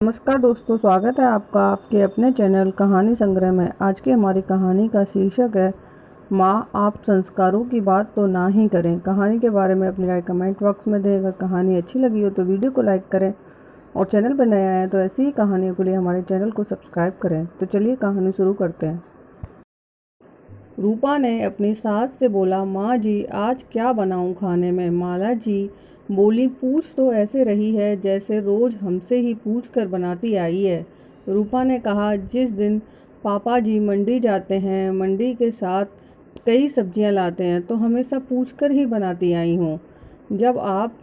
नमस्कार दोस्तों, स्वागत है आपका आपके अपने चैनल कहानी संग्रह में। आज की हमारी कहानी का शीर्षक है माँ आप संस्कारों की बात तो ना ही करें। कहानी के बारे में अपनी राय कमेंट बॉक्स में दें। अगर कहानी अच्छी लगी हो तो वीडियो को लाइक करें और चैनल पर नए आए हैं तो ऐसी ही कहानियों के लिए हमारे चैनल को सब्सक्राइब करें। तो चलिए कहानी शुरू करते हैं। रूपा ने अपनी सास से बोला, माँ जी आज क्या बनाऊँ खाने में। माला जी बोली, पूछ तो ऐसे रही है जैसे रोज हमसे ही पूछ कर बनाती आई है। रूपा ने कहा, जिस दिन पापा जी मंडी जाते हैं, मंडी के साथ कई सब्जियां लाते हैं तो हमेशा पूछ कर ही बनाती आई हूँ। जब आप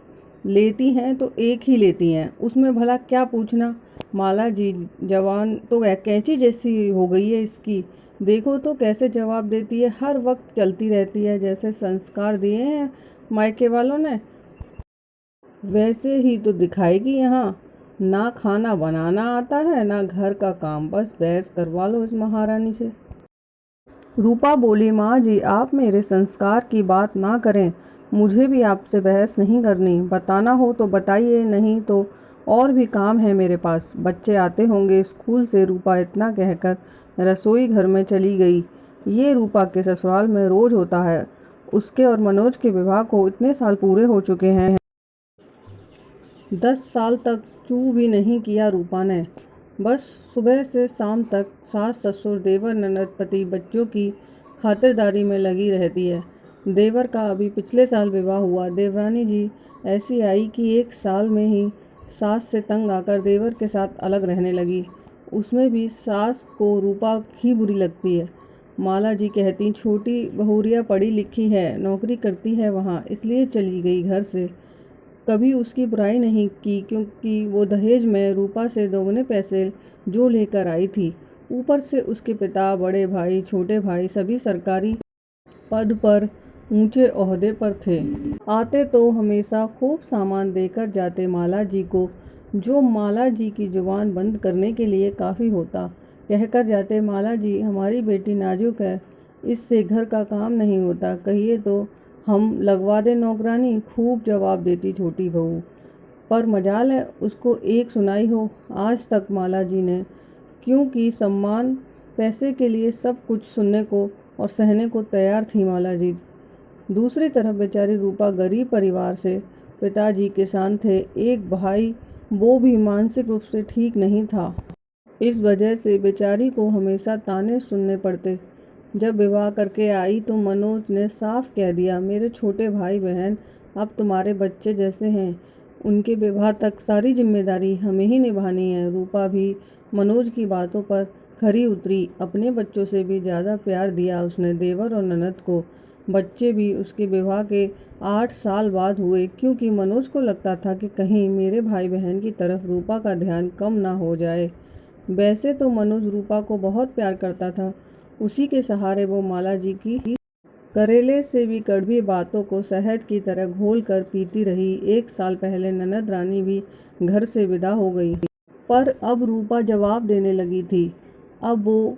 लेती हैं तो एक ही लेती हैं, उसमें भला क्या पूछना। माला जी जवान तो कैंची जैसी हो गई है इसकी, देखो तो कैसे जवाब देती है, हर वक्त चलती रहती है जैसे संस्कार दिए हैं मायके वालों ने वैसे ही तो दिखाएगी यहाँ। ना खाना बनाना आता है ना घर का काम, बस बहस करवा लो इस महारानी से। रूपा बोली, माँ जी आप मेरे संस्कार की बात ना करें, मुझे भी आपसे बहस नहीं करनी। बताना हो तो बताइए, नहीं तो और भी काम है मेरे पास, बच्चे आते होंगे स्कूल से। रूपा इतना कहकर रसोई घर में चली गई। ये रूपा के ससुराल में रोज होता है। उसके और मनोज के विवाह को इतने साल पूरे हो चुके हैं। 10 साल तक चू भी नहीं किया रूपा ने। बस सुबह से शाम तक सास ससुर देवर ननद पति बच्चों की खातिरदारी में लगी रहती है। देवर का अभी पिछले साल विवाह हुआ। देवरानी जी ऐसी आई कि 1 साल में ही सास से तंग आकर देवर के साथ अलग रहने लगी। उसमें भी सास को रूपा ही बुरी लगती है। माला जी कहती, छोटी बहुरिया पढ़ी लिखी है, नौकरी करती है वहाँ, इसलिए चली गई घर से। कभी उसकी बुराई नहीं की क्योंकि वो दहेज में रूपा से दोगुने पैसे जो लेकर आई थी। ऊपर से उसके पिता, बड़े भाई, छोटे भाई सभी सरकारी पद पर ऊंचे ओहदे पर थे। आते तो हमेशा खूब सामान देकर जाते माला जी को, जो माला जी की जुबान बंद करने के लिए काफ़ी होता। कहकर जाते, माला जी हमारी बेटी नाजुक है, इससे घर का काम नहीं होता, कहिए तो हम लगवा दे नौकरानी। खूब जवाब देती छोटी बहू, पर मजाल है उसको एक सुनाई हो। आज तक माला जी ने, क्योंकि सम्मान पैसे के लिए सब कुछ सुनने को और सहने को तैयार थी माला जी। दूसरी तरफ बेचारी रूपा गरीब परिवार से, पिताजी किसान थे, एक भाई वो भी मानसिक रूप से ठीक नहीं था। इस वजह से बेचारी को हमेशा ताने सुनने पड़ते। जब विवाह करके आई तो मनोज ने साफ कह दिया, मेरे छोटे भाई बहन अब तुम्हारे बच्चे जैसे हैं, उनके विवाह तक सारी जिम्मेदारी हमें ही निभानी है। रूपा भी मनोज की बातों पर खरी उतरी। अपने बच्चों से भी ज़्यादा प्यार दिया उसने देवर और ननद को। बच्चे भी उसके विवाह के 8 साल बाद हुए, क्योंकि मनोज को लगता था कि कहीं मेरे भाई बहन की तरफ रूपा का ध्यान कम ना हो जाए। वैसे तो मनोज रूपा को बहुत प्यार करता था, उसी के सहारे वो माला जी की करेले से भी कड़वी बातों को शहद की तरह घोल कर पीती रही। 1 साल पहले ननद रानी भी घर से विदा हो गई, पर अब रूपा जवाब देने लगी थी। अब वो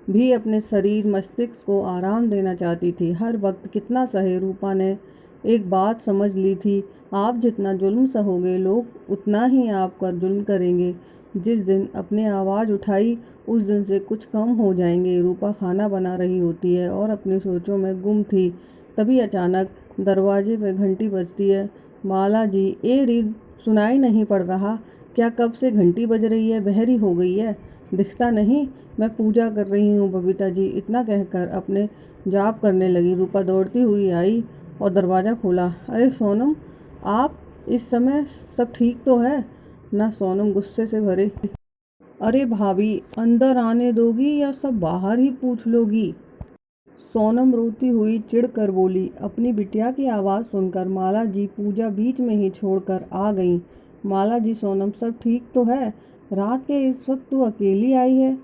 भी अपने शरीर मस्तिष्क को आराम देना चाहती थी। हर वक्त कितना सहे, रूपा ने एक बात समझ ली थी, आप जितना जुल्म सहोगे लोग उतना ही आप पर जुल्म करेंगे। जिस दिन अपने आवाज़ उठाई उस दिन से कुछ कम हो जाएंगे। रूपा खाना बना रही होती है और अपनी सोचों में गुम थी। तभी अचानक दरवाजे पे घंटी बजती है। माला जी, ए रील सुनाई नहीं पड़ रहा क्या? कब से घंटी बज रही है, बहरी हो गई है, दिखता नहीं? मैं पूजा कर रही हूँ बबीता जी, इतना कहकर अपने जाप करने लगी। रूपा दौड़ती हुई आई और दरवाज़ा खोला। अरे सोनम, आप इस समय सब ठीक तो है ना? सोनम गुस्से से भरे, अरे भाभी अंदर आने दोगी या सब बाहर ही पूछ लोगी? सोनम रोती हुई चिढ़कर बोली। अपनी बिटिया की आवाज़ सुनकर माला जी पूजा बीच में ही छोड़कर आ गईं। माला जी, सोनम सब ठीक तो है? रात के इस वक्त तू अकेली आई है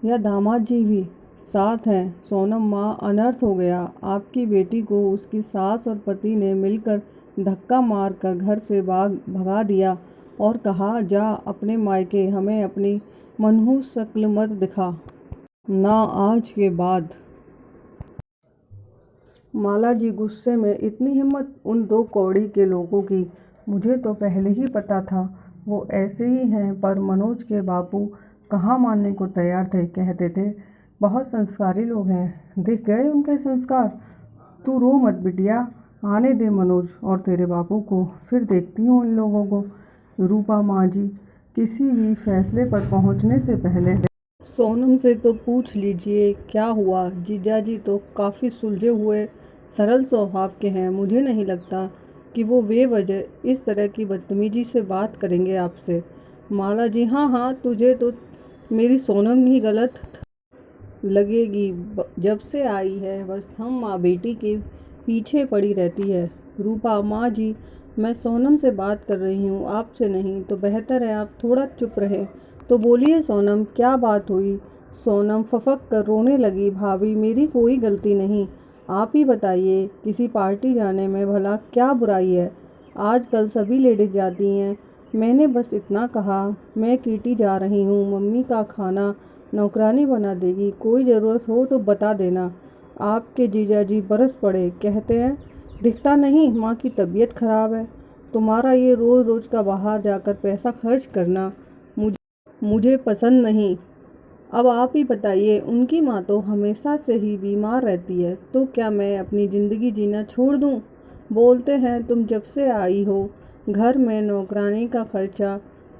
या दामाद जी भी साथ हैं? सोनम, माँ अनर्थ हो गया, आपकी बेटी को उसकी सास और पति ने मिलकर धक्का मार कर घर से भगा दिया और कहा, जा अपने मायके, हमें अपनी मनहूस शक्ल मत दिखा, ना आज के बाद। माला जी गुस्से में, इतनी हिम्मत उन 2 कौड़ी के लोगों की, मुझे तो पहले ही पता था वो ऐसे ही हैं, पर मनोज के बापू कहाँ मानने को तैयार थे। कहते थे बहुत संस्कारी लोग हैं। दिख गए उनके संस्कार। तू रो मत बिटिया, आने दे मनोज और तेरे बापू को, फिर देखती हूँ इन लोगों को। रूपा माँ जी किसी भी फैसले पर पहुँचने से पहले सोनम से तो पूछ लीजिए क्या हुआ। जीजाजी तो काफ़ी सुलझे हुए सरल स्वभाव के हैं। मुझे नहीं लगता कि वो बेवजह इस तरह की बदतमीजी से बात करेंगे आपसे। माला जी हाँ हाँ, तुझे तो मेरी सोनम ही गलत लगेगी। जब से आई है बस हम माँ बेटी के पीछे पड़ी रहती है। रूपा माँ जी, मैं सोनम से बात कर रही हूँ, आपसे नहीं। तो बेहतर है आप थोड़ा चुप रहें। तो बोलिए सोनम, क्या बात हुई। सोनम फफक कर रोने लगी। भाभी मेरी कोई गलती नहीं, आप ही बताइए किसी पार्टी जाने में भला क्या बुराई है। आजकल सभी लेडीज जाती हैं। मैंने बस इतना कहा मैं कीटी जा रही हूँ, मम्मी का खाना नौकरानी बना देगी, कोई ज़रूरत हो तो बता देना। आपके जीजाजी बरस पड़े। कहते हैं दिखता नहीं माँ की तबीयत खराब है। तुम्हारा ये रोज़ रोज़ का बाहर जाकर पैसा खर्च करना मुझे पसंद नहीं। अब आप ही बताइए, उनकी माँ तो हमेशा से ही बीमार रहती है, तो क्या मैं अपनी ज़िंदगी जीना छोड़ दूँ। बोलते हैं तुम जब से आई हो घर में नौकरानी का खर्चा,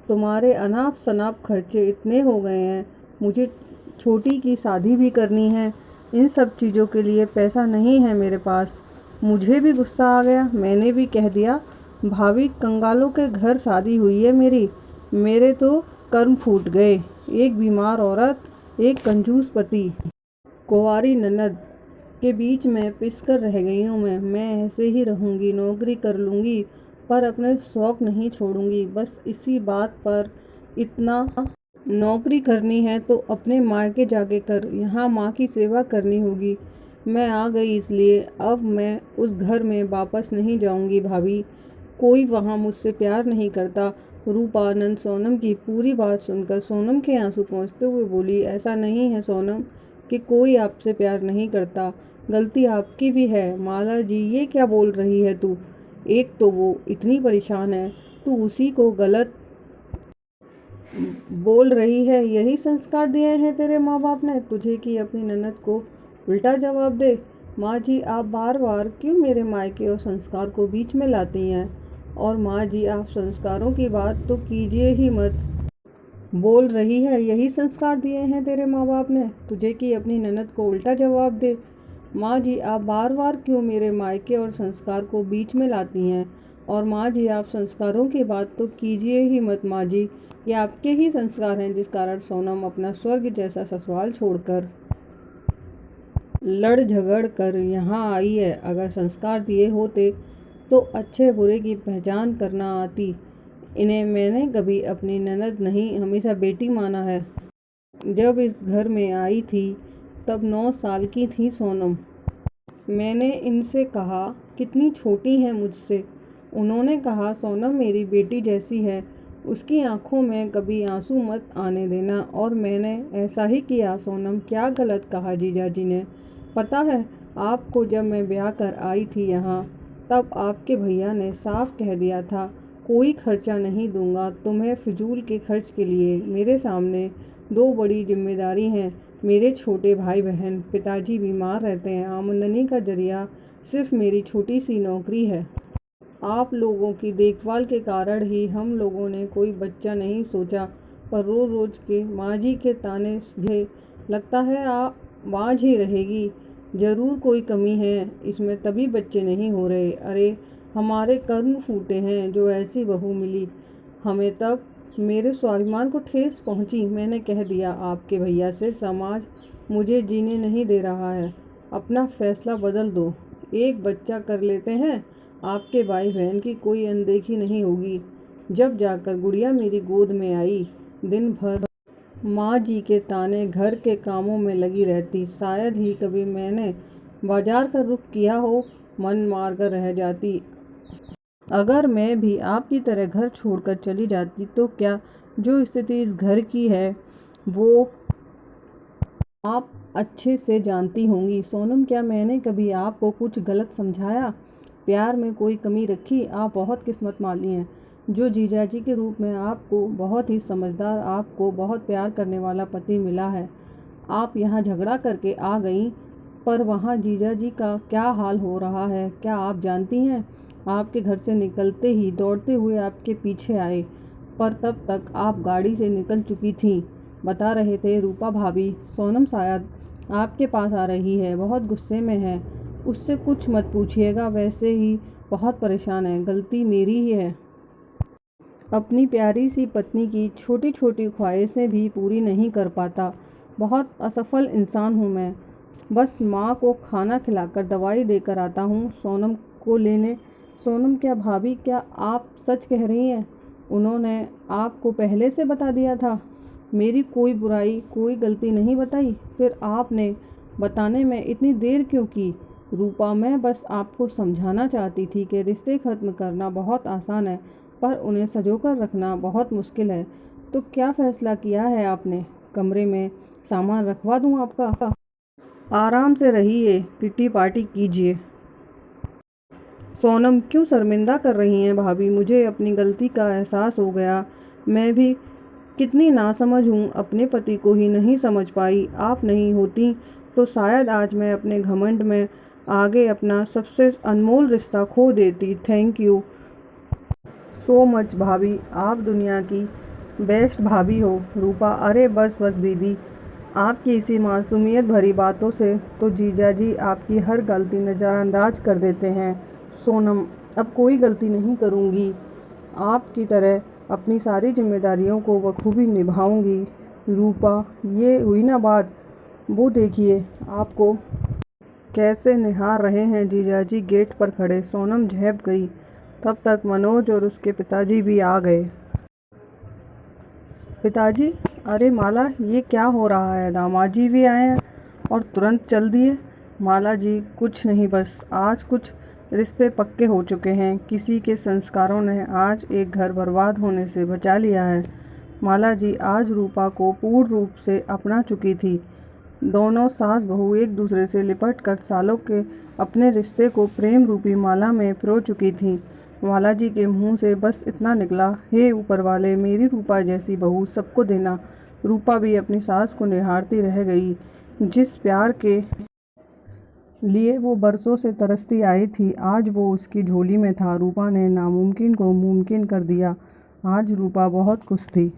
तुम्हारे अनाप शनाप खर्चे इतने हो गए हैं। मुझे छोटी की शादी भी करनी है, इन सब चीज़ों के लिए पैसा नहीं है मेरे पास। मुझे भी गुस्सा आ गया। मैंने भी कह दिया भाभी कंगालों के घर शादी हुई है मेरी। मेरे तो कर्म फूट गए। एक बीमार औरत, एक कंजूस पति, कुंवारी ननद के बीच में पिस कर रह गई हूँ मैं ऐसे ही रहूँगी, नौकरी कर लूँगी पर अपने शौक़ नहीं छोड़ूँगी। बस इसी बात पर इतना, नौकरी करनी है तो अपने मायके जाके कर, यहाँ माँ की सेवा करनी होगी। मैं आ गई इसलिए अब मैं उस घर में वापस नहीं जाऊँगी भाभी। कोई वहाँ मुझसे प्यार नहीं करता। रूपानंद सोनम की पूरी बात सुनकर सोनम के आंसू पहुँचते हुए बोली, ऐसा नहीं है सोनम कि कोई आपसे प्यार नहीं करता, गलती आपकी भी है। माला जी ये क्या बोल रही है तू। एक तो वो इतनी परेशान है, तू उसी को गलत बोल रही है। यही संस्कार दिए हैं तेरे माँ बाप ने तुझे कि अपनी ननद को उल्टा जवाब दे। माँ जी आप बार बार क्यों मेरे मायके और संस्कार को बीच में लाती हैं। और माँ जी आप संस्कारों की बात तो कीजिए ही मत। बोल रही है यही संस्कार दिए हैं तेरे माँ बाप ने तुझे कि अपनी ननद को उल्टा जवाब दे। माँ जी आप बार बार क्यों मेरे मायके और संस्कार को बीच में लाती हैं। और माँ जी आप संस्कारों की बात तो कीजिए ही मत। माँ जी ये आपके ही संस्कार हैं जिस कारण सोनम अपना स्वर्ग जैसा ससुराल छोड़कर लड़ झगड़ कर यहाँ आई है। अगर संस्कार दिए होते तो अच्छे बुरे की पहचान करना आती। इन्हें मैंने कभी अपनी ननद नहीं, हमेशा बेटी माना है। जब इस घर में आई थी तब 9 साल की थी सोनम। मैंने इनसे कहा कितनी छोटी है मुझसे। उन्होंने कहा सोनम मेरी बेटी जैसी है, उसकी आंखों में कभी आंसू मत आने देना। और मैंने ऐसा ही किया। सोनम क्या गलत कहा जीजाजी ने। पता है आपको, जब मैं ब्याह कर आई थी यहाँ तब आपके भैया ने साफ कह दिया था कोई खर्चा नहीं दूंगा तुम्हें फिजूल के खर्च के लिए। मेरे सामने 2 बड़ी जिम्मेदारी हैं, मेरे छोटे भाई बहन, पिताजी बीमार रहते हैं, आमदनी का जरिया सिर्फ मेरी छोटी सी नौकरी है। आप लोगों की देखभाल के कारण ही हम लोगों ने कोई बच्चा नहीं सोचा। पर रोज रोज के माँ जी के ताने भी लगता है आप बाँझ ही रहेगी। ज़रूर कोई कमी है इसमें तभी बच्चे नहीं हो रहे। अरे हमारे कर्म फूटे हैं जो ऐसी बहू मिली हमें। तब मेरे स्वाभिमान को ठेस पहुंची। मैंने कह दिया आपके भैया से समाज मुझे जीने नहीं दे रहा है, अपना फैसला बदल दो। एक बच्चा कर लेते हैं, आपके भाई बहन की कोई अनदेखी नहीं होगी। जब जाकर गुड़िया मेरी गोद में आई, दिन भर माँ जी के ताने घर के कामों में लगी रहती। शायद ही कभी मैंने बाजार का रुख किया हो, मन मार कर रह जाती। अगर मैं भी आपकी तरह घर छोड़कर चली जाती तो क्या जो स्थिति इस घर की है वो आप अच्छे से जानती होंगी। सोनम क्या मैंने कभी आपको कुछ गलत समझाया, प्यार में कोई कमी रखी। आप बहुत किस्मत वाली हैं। जो जीजाजी के रूप में आपको बहुत ही समझदार, आपको बहुत प्यार करने वाला पति मिला है। आप यहाँ झगड़ा करके आ गईं, पर वहाँ जीजाजी का क्या हाल हो रहा है क्या आप जानती हैं? आपके घर से निकलते ही दौड़ते हुए आपके पीछे आए, पर तब तक आप गाड़ी से निकल चुकी थीं। बता रहे थे रूपा भाभी, सोनम शायद आपके पास आ रही है, बहुत गुस्से में है। उससे कुछ मत पूछिएगा, वैसे ही बहुत परेशान है, गलती मेरी ही है। अपनी प्यारी सी पत्नी की छोटी छोटी ख्वाहिशें भी पूरी नहीं कर पाता। बहुत असफल इंसान हूँ मैं। बस माँ को खाना खिलाकर दवाई देकर आता हूँ सोनम को लेने। सोनम, क्या भाभी, क्या आप सच कह रही हैं? उन्होंने आपको पहले से बता दिया था? मेरी कोई बुराई, कोई गलती नहीं बताई, फिर आपने बताने में इतनी देर क्यों की? रूपा, मैं बस आपको समझाना चाहती थी कि रिश्ते ख़त्म करना बहुत आसान है, पर उन्हें सँजोकर रखना बहुत मुश्किल है। तो क्या फ़ैसला किया है आपने? कमरे में सामान रखवा दूँ आपका? आराम से रहिए, किट्टी पार्टी कीजिए। सोनम, क्यों शर्मिंदा कर रही हैं भाभी? मुझे अपनी गलती का एहसास हो गया। मैं भी कितनी नासमझ हूँ, अपने पति को ही नहीं समझ पाई। आप नहीं होती तो शायद आज मैं अपने घमंड में आगे अपना सबसे अनमोल रिश्ता खो देती। थैंक यू सो मच भाभी, आप दुनिया की बेस्ट भाभी हो। रूपा, अरे बस बस दीदी, आपकी इसी मासूमियत भरी बातों से तो जीजाजी आपकी हर गलती नज़रअंदाज कर देते हैं। सोनम, अब कोई गलती नहीं करूँगी, आपकी तरह अपनी सारी जिम्मेदारियों को बखूबी निभाऊंगी। रूपा, ये हुई ना बात, वो देखिए आपको कैसे निहार रहे हैं जीजाजी गेट पर खड़े। सोनम झेप गई। तब तक मनोज और उसके पिताजी भी आ गए। पिताजी, अरे माला, ये क्या हो रहा है? दामाद जी भी आए हैं और तुरंत चल दिए। माला जी, कुछ नहीं, बस आज कुछ रिश्ते पक्के हो चुके हैं। किसी के संस्कारों ने आज एक घर बर्बाद होने से बचा लिया है। माला जी आज रूपा को पूर्ण रूप से अपना चुकी थी। दोनों सास बहू एक दूसरे से लिपट कर सालों के अपने रिश्ते को प्रेम रूपी माला में पिरो चुकी थीं। माला जी के मुंह से बस इतना निकला, हे ऊपर वाले, मेरी रूपा जैसी बहू सबको देना। रूपा भी अपनी सास को निहारती रह गई। जिस प्यार के लिए वो बरसों से तरसती आई थी, आज वो उसकी झोली में था। रूपा ने नामुमकिन को मुमकिन कर दिया। आज रूपा बहुत खुश थी।